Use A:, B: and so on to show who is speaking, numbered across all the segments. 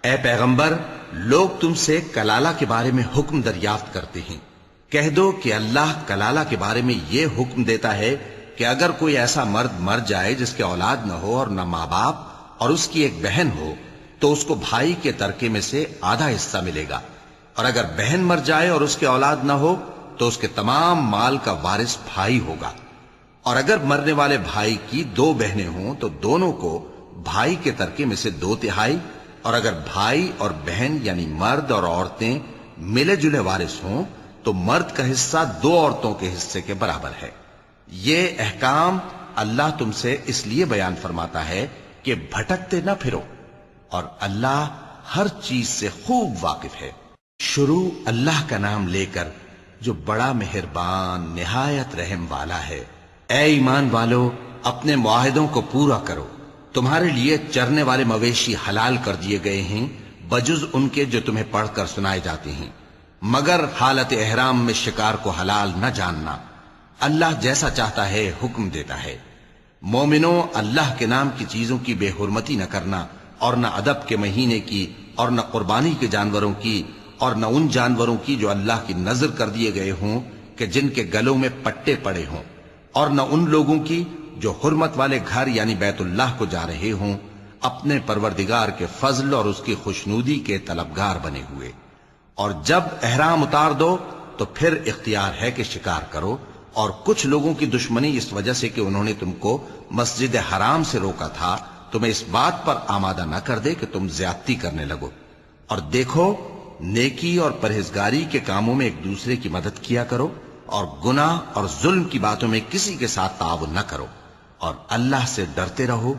A: اے پیغمبر، لوگ تم سے کلالہ کے بارے میں حکم دریافت کرتے ہیں، کہہ دو کہ اللہ کلالہ کے بارے میں یہ حکم دیتا ہے کہ اگر کوئی ایسا مرد مر جائے جس کے اولاد نہ ہو اور نہ ماں باپ اور اس کی ایک بہن ہو تو اس کو بھائی کے ترکے میں سے آدھا حصہ ملے گا، اور اگر بہن مر جائے اور اس کے اولاد نہ ہو تو اس کے تمام مال کا وارث بھائی ہوگا، اور اگر مرنے والے بھائی کی 2 بہنیں ہوں تو دونوں کو بھائی کے ترکے میں سے 2/3، اور اگر بھائی اور بہن یعنی مرد اور عورتیں ملے جلے وارث ہوں تو مرد کا حصہ 2 عورتوں کے حصے کے برابر ہے۔ یہ احکام اللہ تم سے اس لیے بیان فرماتا ہے کہ بھٹکتے نہ پھرو، اور اللہ ہر چیز سے خوب واقف ہے۔ شروع اللہ کا نام لے کر جو بڑا مہربان نہایت رحم والا ہے۔ اے ایمان والو، اپنے معاہدوں کو پورا کرو۔ تمہارے لیے چرنے والے مویشی حلال کر دیے گئے ہیں بجز ان کے جو تمہیں پڑھ کر سنائے جاتے ہیں، مگر حالت احرام میں شکار کو حلال نہ جاننا۔ اللہ جیسا چاہتا ہے حکم دیتا ہے۔ مومنوں، اللہ کے نام کی چیزوں کی بے حرمتی نہ کرنا، اور نہ ادب کے مہینے کی، اور نہ قربانی کے جانوروں کی، اور نہ ان جانوروں کی جو اللہ کی نذر کر دیے گئے ہوں کہ جن کے گلوں میں پٹے پڑے ہوں، اور نہ ان لوگوں کی جو حرمت والے گھر یعنی بیت اللہ کو جا رہے ہوں اپنے پروردگار کے فضل اور اس کی خوشنودی کے طلبگار بنے ہوئے۔ اور جب احرام اتار دو تو پھر اختیار ہے کہ شکار کرو، اور کچھ لوگوں کی دشمنی اس وجہ سے کہ انہوں نے تم کو مسجد حرام سے روکا تھا تمہیں اس بات پر آمادہ نہ کر دے کہ تم زیادتی کرنے لگو۔ اور دیکھو، نیکی اور پرہیزگاری کے کاموں میں ایک دوسرے کی مدد کیا کرو، اور گناہ اور ظلم کی باتوں میں کسی کے ساتھ تعاون نہ کرو، اور اللہ سے ڈرتے رہو۔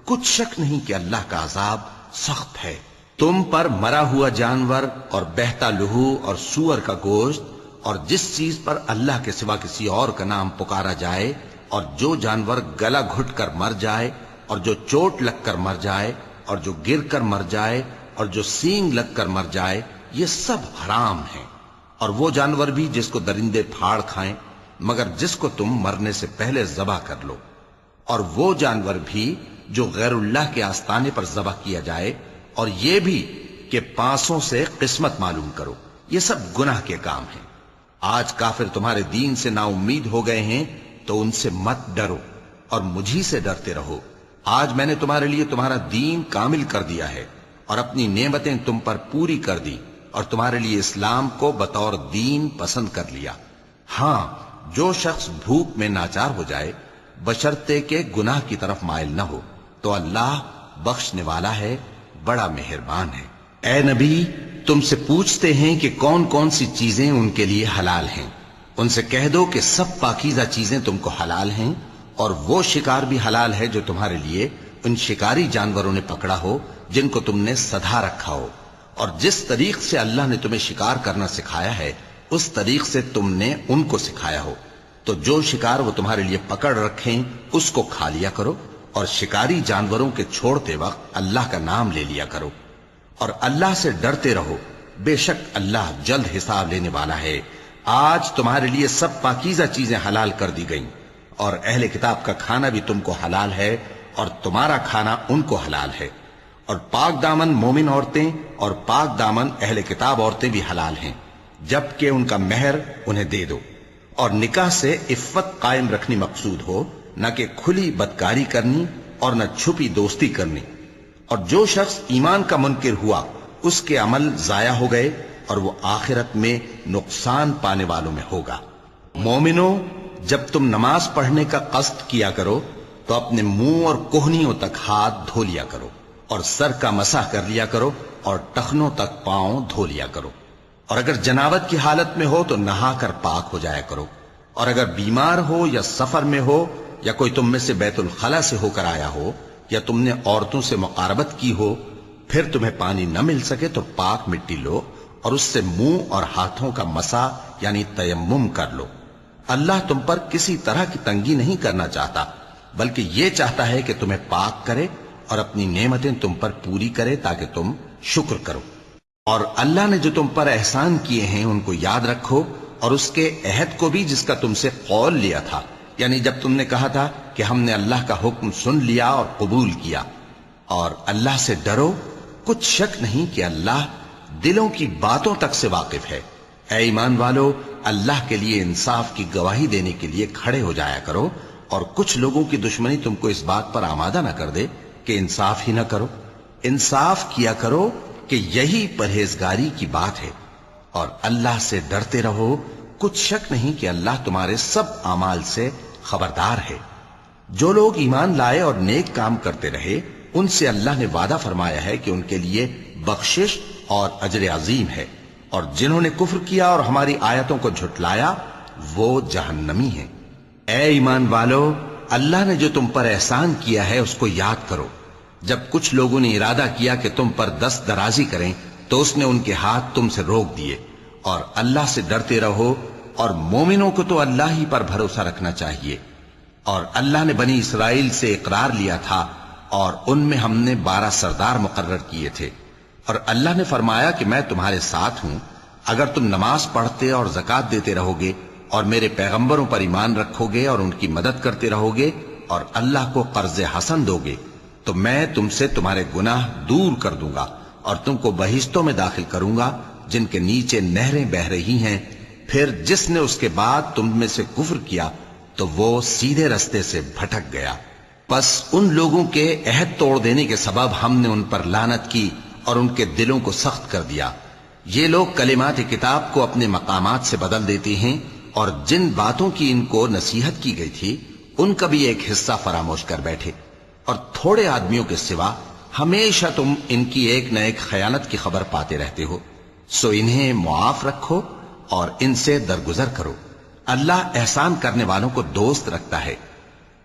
A: کچھ شک نہیں کہ اللہ کا عذاب سخت ہے۔ تم پر مرا ہوا جانور اور بہتا لہو اور سور کا گوشت اور جس چیز پر اللہ کے سوا کسی اور کا نام پکارا جائے، اور جو جانور گلا گھٹ کر مر جائے، اور جو چوٹ لگ کر مر جائے، اور جو گر کر مر جائے، اور جو سینگ لگ کر مر جائے، یہ سب حرام ہیں۔ اور وہ جانور بھی جس کو درندے پھاڑ کھائیں، مگر جس کو تم مرنے سے پہلے ذبح کر لو، اور وہ جانور بھی جو غیر اللہ کے آستانے پر ذبح کیا جائے، اور یہ بھی کہ پانسوں سے قسمت معلوم کرو۔ یہ سب گناہ کے کام ہیں۔ آج کافر تمہارے دین سے نا امید ہو گئے ہیں تو ان سے مت ڈرو اور مجھی سے ڈرتے رہو۔ آج میں نے تمہارے لیے تمہارا دین کامل کر دیا ہے اور اپنی نعمتیں تم پر پوری کر دی، اور تمہارے لیے اسلام کو بطور دین پسند کر لیا۔ ہاں، جو شخص بھوک میں ناچار ہو جائے بشرطے کہ گناہ کی طرف مائل نہ ہو تو اللہ بخشنے والا ہے، بڑا مہربان ہے۔ اے نبی، تم سے پوچھتے ہیں کہ کون کون سی چیزیں ان کے لیے حلال ہیں۔ ان سے کہہ دو کہ سب پاکیزہ چیزیں تم کو حلال ہیں، اور وہ شکار بھی حلال ہے جو تمہارے لیے ان شکاری جانوروں نے پکڑا ہو جن کو تم نے سدھا رکھا ہو، اور جس طریق سے اللہ نے تمہیں شکار کرنا سکھایا ہے اس طریق سے تم نے ان کو سکھایا ہو۔ تو جو شکار وہ تمہارے لیے پکڑ رکھیں اس کو کھا لیا کرو، اور شکاری جانوروں کے چھوڑتے وقت اللہ کا نام لے لیا کرو، اور اللہ سے ڈرتے رہو، بے شک اللہ جلد حساب لینے والا ہے۔ آج تمہارے لیے سب پاکیزہ چیزیں حلال کر دی گئیں، اور اہل کتاب کا کھانا بھی تم کو حلال ہے اور تمہارا کھانا ان کو حلال ہے، اور پاک دامن مومن عورتیں اور پاک دامن اہل کتاب عورتیں بھی حلال ہیں، جبکہ ان کا مہر انہیں دے دو۔ اور نکاح سے عفت قائم رکھنی مقصود ہو، نہ کہ کھلی بدکاری کرنی اور نہ چھپی دوستی کرنی۔ اور جو شخص ایمان کا منکر ہوا اس کے عمل ضائع ہو گئے اور وہ آخرت میں نقصان پانے والوں میں ہوگا۔ مومنوں، جب تم نماز پڑھنے کا قصد کیا کرو تو اپنے منہ اور کوہنیوں تک ہاتھ دھو لیا کرو، اور سر کا مسح کر لیا کرو، اور ٹخنوں تک پاؤں دھو لیا کرو، اور اگر جنابت کی حالت میں ہو تو نہا کر پاک ہو جایا کرو، اور اگر بیمار ہو یا سفر میں ہو یا کوئی تم میں سے بیت الخلا سے ہو کر آیا ہو یا تم نے عورتوں سے مقاربت کی ہو، پھر تمہیں پانی نہ مل سکے تو پاک مٹی لو اور اس سے منہ اور ہاتھوں کا مسح یعنی تیمم کر لو۔ اللہ تم پر کسی طرح کی تنگی نہیں کرنا چاہتا، بلکہ یہ چاہتا ہے کہ تمہیں پاک کرے اور اپنی نعمتیں تم پر پوری کرے تاکہ تم شکر کرو۔ اور اللہ نے جو تم پر احسان کیے ہیں ان کو یاد رکھو، اور اس کے عہد کو بھی جس کا تم سے قول لیا تھا، یعنی جب تم نے کہا تھا کہ ہم نے اللہ کا حکم سن لیا اور قبول کیا۔ اور اللہ سے ڈرو کچھ شک نہیں کہ اللہ دلوں کی باتوں تک سے واقف ہے۔ اے ایمان والو، اللہ کے لیے انصاف کی گواہی دینے کے لیے کھڑے ہو جایا کرو، اور کچھ لوگوں کی دشمنی تم کو اس بات پر آمادہ نہ کر دے کہ انصاف ہی نہ کرو۔ انصاف کیا کرو کہ یہی پرہیزگاری کی بات ہے، اور اللہ سے ڈرتے رہو، کچھ شک نہیں کہ اللہ تمہارے سب اعمال سے خبردار ہے۔ جو لوگ ایمان لائے اور نیک کام کرتے رہے، ان سے اللہ نے وعدہ فرمایا ہے کہ ان کے لیے بخشش اور اجر عظیم ہے، اور جنہوں نے کفر کیا اور ہماری آیتوں کو جھٹلایا وہ جہنمی ہیں۔ اے ایمان والو، اللہ نے جو تم پر احسان کیا ہے اس کو یاد کرو۔ جب کچھ لوگوں نے ارادہ کیا کہ تم پر دست درازی کریں تو اس نے ان کے ہاتھ تم سے روک دیے، اور اللہ سے ڈرتے رہو، اور مومنوں کو تو اللہ ہی پر بھروسہ رکھنا چاہیے۔ اور اللہ نے بنی اسرائیل سے اقرار لیا تھا، اور ان میں ہم نے 12 سردار مقرر کیے تھے، اور اللہ نے فرمایا کہ میں تمہارے ساتھ ہوں، اگر تم نماز پڑھتے اور زکوٰۃ دیتے رہو گے اور میرے پیغمبروں پر ایمان رکھو گے اور ان کی مدد کرتے رہو گے اور اللہ کو قرض حسن دو گے تو میں تم سے تمہارے گناہ دور کر دوں گا اور تم کو بہشتوں میں داخل کروں گا جن کے نیچے نہریں بہ رہی ہیں۔ پھر جس نے اس کے بعد تم میں سے کفر کیا تو وہ سیدھے رستے سے بھٹک گیا۔ پس ان لوگوں کے عہد توڑ دینے کے سبب ہم نے ان پر لعنت کی اور ان کے دلوں کو سخت کر دیا۔ یہ لوگ کلمات کتاب کو اپنے مقامات سے بدل دیتے ہیں، اور جن باتوں کی ان کو نصیحت کی گئی تھی ان کا بھی ایک حصہ فراموش کر بیٹھے، اور تھوڑے آدمیوں کے سوا ہمیشہ تم ان کی ایک نہ ایک خیانت کی خبر پاتے رہتے ہو۔ سو انہیں معاف رکھو اور ان سے درگزر کرو۔ اللہ احسان کرنے والوں کو دوست رکھتا ہے۔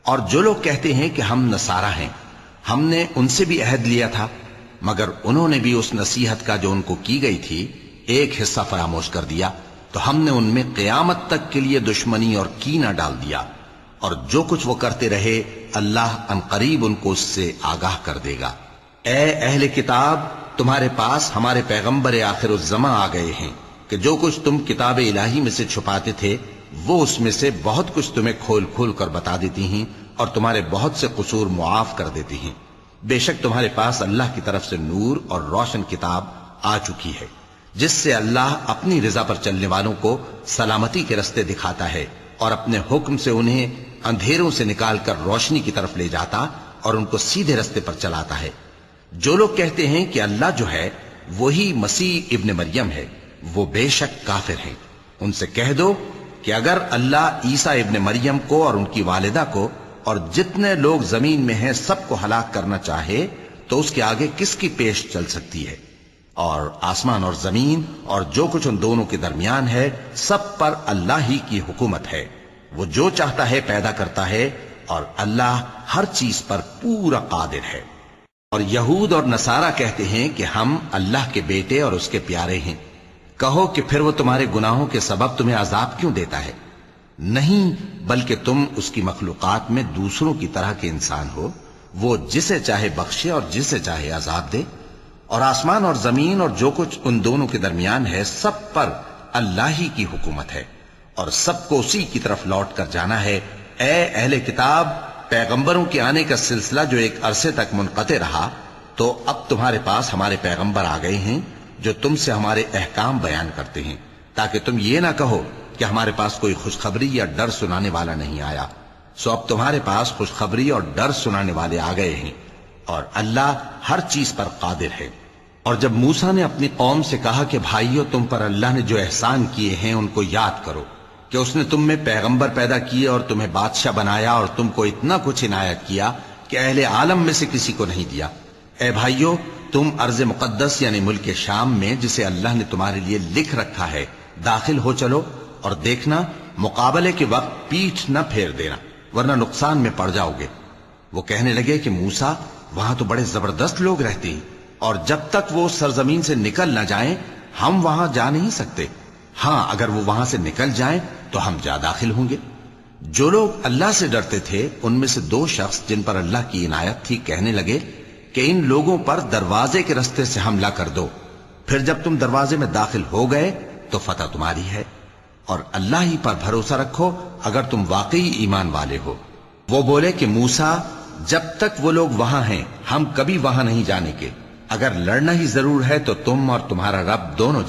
A: اور جو لوگ کہتے ہیں کہ ہم نصارہ ہیں، ہم نے ان سے بھی عہد لیا تھا، مگر انہوں نے بھی اس نصیحت کا جو ان کو کی گئی تھی ایک حصہ فراموش کر دیا، تو ہم نے ان میں قیامت تک کے لیے دشمنی اور کینہ ڈال دیا، اور جو کچھ وہ کرتے رہے اللہ عنقریب ان کو اس سے آگاہ کر دے گا۔ اے اہل کتاب، تمہارے پاس ہمارے پیغمبر آخر الزماں آ گئے ہیں کہ جو کچھ تم کتاب الہی میں سے چھپاتے تھے وہ اس میں سے بہت کچھ تمہیں کھول کھول کر بتا دیتی ہیں اور تمہارے بہت سے قصور معاف کر دیتی ہیں۔ بے شک تمہارے پاس اللہ کی طرف سے نور اور روشن کتاب آ چکی ہے، جس سے اللہ اپنی رضا پر چلنے والوں کو سلامتی کے رستے دکھاتا ہے اور اپنے حکم سے انہیں اندھیروں سے نکال کر روشنی کی طرف لے جاتا اور ان کو سیدھے رستے پر چلاتا ہے۔ جو لوگ کہتے ہیں کہ اللہ جو ہے وہی مسیح ابن مریم ہے، وہ بے شک کافر ہیں۔ ان سے کہہ دو کہ اگر اللہ عیسیٰ ابن مریم کو اور ان کی والدہ کو اور جتنے لوگ زمین میں ہیں سب کو ہلاک کرنا چاہے تو اس کے آگے کس کی پیش چل سکتی ہے؟ اور آسمان اور زمین اور جو کچھ ان دونوں کے درمیان ہے سب پر اللہ ہی کی حکومت ہے۔ وہ جو چاہتا ہے پیدا کرتا ہے، اور اللہ ہر چیز پر پورا قادر ہے۔ اور یہود اور نصارہ کہتے ہیں کہ ہم اللہ کے بیٹے اور اس کے پیارے ہیں۔ کہو کہ پھر وہ تمہارے گناہوں کے سبب تمہیں عذاب کیوں دیتا ہے؟ نہیں، بلکہ تم اس کی مخلوقات میں دوسروں کی طرح کے انسان ہو، وہ جسے چاہے بخشے اور جسے چاہے عذاب دے۔ اور آسمان اور زمین اور جو کچھ ان دونوں کے درمیان ہے سب پر اللہ ہی کی حکومت ہے، اور سب کو اسی کی طرف لوٹ کر جانا ہے۔ اے اہل کتاب، پیغمبروں کے آنے کا سلسلہ جو ایک عرصے تک منقطع رہا، تو اب تمہارے پاس ہمارے پیغمبر آ گئے ہیں جو تم سے ہمارے احکام بیان کرتے ہیں، تاکہ تم یہ نہ کہو کہ ہمارے پاس کوئی خوشخبری یا ڈر سنانے والا نہیں آیا۔ سو اب تمہارے پاس خوشخبری اور ڈر سنانے والے آ گئے ہیں، اور اللہ ہر چیز پر قادر ہے۔ اور جب موسیٰ نے اپنی قوم سے کہا کہ بھائیو، تم پر اللہ نے جو احسان کیے ہیں ان کو یاد کرو، کہ اس نے تم میں پیغمبر پیدا کیے اور تمہیں بادشاہ بنایا اور تم کو اتنا کچھ عنایت کیا کہ اہل عالم میں سے کسی کو نہیں دیا۔ اے بھائیو، تم ارض مقدس یعنی ملک شام میں جسے اللہ نے تمہارے لیے لکھ رکھا ہے داخل ہو چلو، اور دیکھنا مقابلے کے وقت پیٹھ نہ پھیر دینا ورنہ نقصان میں پڑ جاؤ گے۔ وہ کہنے لگے کہ موسیٰ، وہاں تو بڑے زبردست لوگ رہتے ہیں، اور جب تک وہ سرزمین سے نکل نہ جائیں ہم وہاں جا نہیں سکتے۔ ہاں، اگر وہ وہاں سے نکل جائیں تو ہم جا داخل ہوں گے۔ جو لوگ اللہ سے ڈرتے تھے ان میں سے 2 شخص جن پر اللہ کی عنایت تھی کہنے لگے کہ ان لوگوں پر دروازے کے رستے سے حملہ کر دو، پھر جب تم دروازے میں داخل ہو گئے تو فتح تمہاری ہے، اور اللہ ہی پر بھروسہ رکھو اگر تم واقعی ایمان والے ہو۔ وہ بولے کہ موسیٰ، جب تک وہ لوگ وہاں ہیں ہم کبھی وہاں نہیں جانے کے، اگر لڑنا ہی ضرور ہے تو تم اور تمہارا رب دونوں